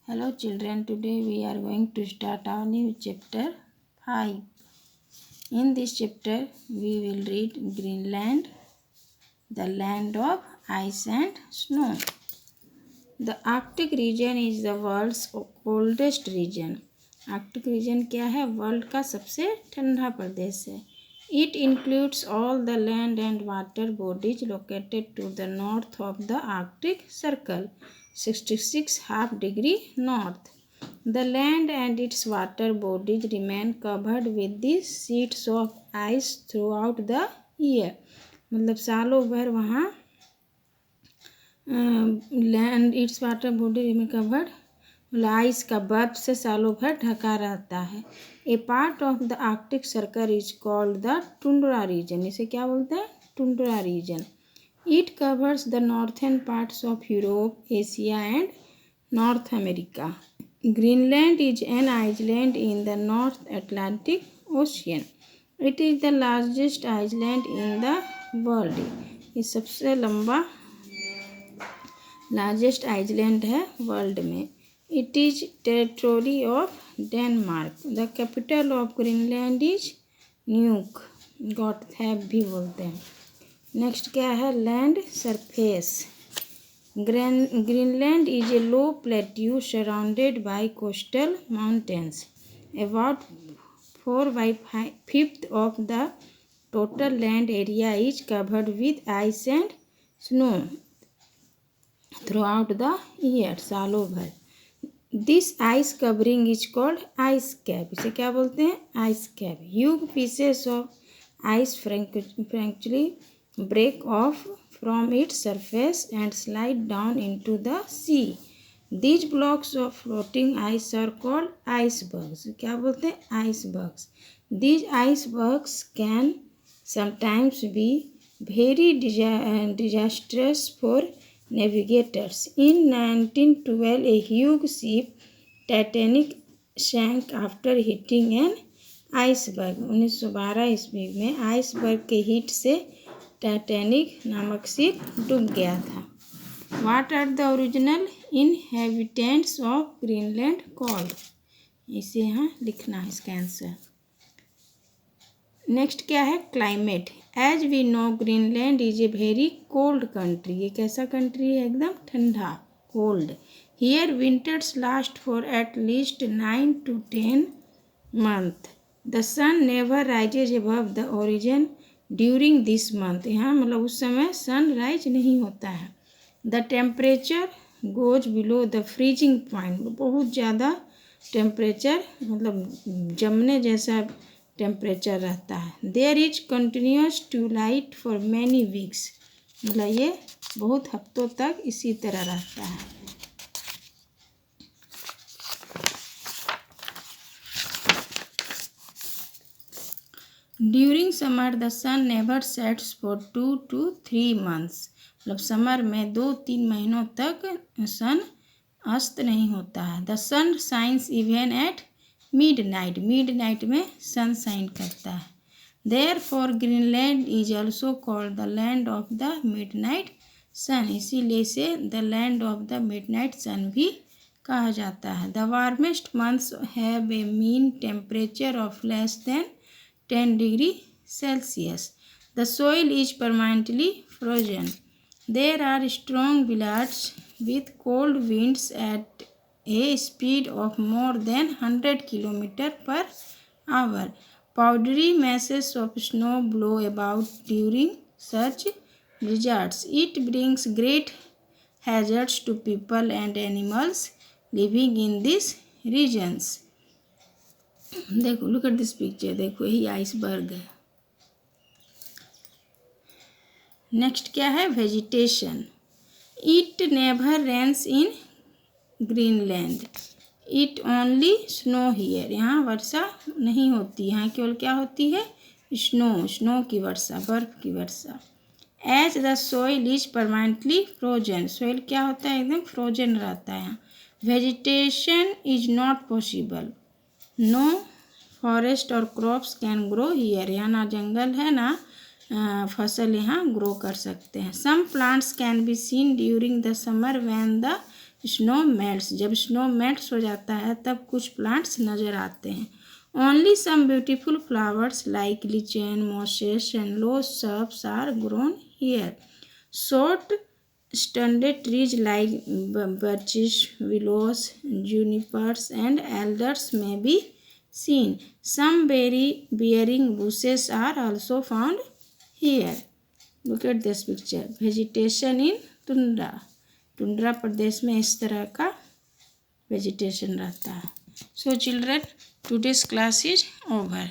Hello children, today we are going to start our new chapter 5. In this chapter we will read Greenland, the land of ice and snow. The Arctic region is the world's coldest region. Arctic region क्या है? World का सबसे ठंडा प्रदेश है. It includes all the land and water bodies located to the north of the Arctic Circle, 66.5 degrees north. The land and its water bodies remain covered with these sheets of ice throughout the year. मतलब सालों भर वहाँ land its water body remain covered ice का बर्फ से सालों भर ढका रहता है. A part of the Arctic circle is called the tundra region. इसे क्या बोलते हैं? Tundra region. It covers the northern parts of Europe, Asia and North America. Greenland is an island in the North Atlantic Ocean. It is the largest island in the world. ये सबसे लंबा largest island है world में. It is territory of Denmark. The capital of Greenland is Nuuk. Godthab भी बोलते हैं. Next क्या है? Land surface. Greenland is a low plateau surrounded by coastal mountains. About 4/5 of the total land area is covered with ice and snow throughout the year. सालों भर. This ice covering is called ice cap. इसे क्या बोलते हैं? Ice cap. Huge pieces of ice frankly break off from its surface and slide down into the sea. These blocks of floating ice are called icebergs. क्या बोलते हैं? Icebergs. These icebergs can sometimes be very disasters for navigators. In 1912, a huge ship, Titanic, sank after hitting an iceberg. 1912 ईस्वी में iceberg के hit से Titanic नामक ship डूब गया था. What are the original inhabitants of Greenland called? इसे यहाँ लिखना है इसका आंसर. नेक्स्ट क्या है? Climate. As we know Greenland is a very cold country. ये कैसा कंट्री है? एकदम ठंडा, cold. Here winters last for at least 9 to 10 months. The sun never rises above the origin during this month. यहाँ मतलब उस समय सन राइज नहीं होता है. The temperature goes below the freezing point. बहुत ज़्यादा टेम्परेचर मतलब जमने जैसा टेम्परेचर रहता है. There is continuous ट्यूलाइट for many weeks. मतलब ये बहुत हफ्तों तक इसी तरह रहता है. During summer the sun never sets for 2 to 3 months. मतलब समर में 2-3 महीनों तक सन अस्त नहीं होता है. The sun shines even at midnight. Midnight में सन शाइन करता है. Therefore Greenland is also called the land of the midnight sun. इसीलिए इसे the land of the midnight sun भी कहा जाता है. The warmest months have a mean temperature of less than 10 degrees Celsius. The soil is permanently frozen. There are strong blizzards with cold winds at a speed of more than 100 km per hour. Powdery masses of snow blow about during such blizzards. It brings great hazards to people and animals living in these regions. देखो, look at this picture. देखो, यही iceberg है. Next क्या है? Vegetation. It never rains in Greenland. It only snow here. यहाँ वर्षा नहीं होती. यहाँ केवल क्या होती है? स्नो. स्नो की वर्षा, बर्फ की वर्षा. As the soil is permanently frozen. Soil क्या होता है? एकदम फ्रोजन रहता है. यहाँ vegetation is not possible. No forest or crops can grow here. यहाँ ना जंगल है ना फसल यहाँ ग्रो कर सकते हैं. Some plants can be seen during the summer when the snow melts, जब स्नो मेल्ट्स हो जाता है तब कुछ प्लांट्स नज़र आते हैं। Only some beautiful flowers like lichen, mosses and low shrubs are grown here. Short stunted trees like birches, willows, junipers, and elders may be seen. Some berry-bearing bushes are also found here. Look at this picture. Vegetation in tundra. Tundra प्रदेश में इस तरह का vegetation रहता है. So children, today's class is over.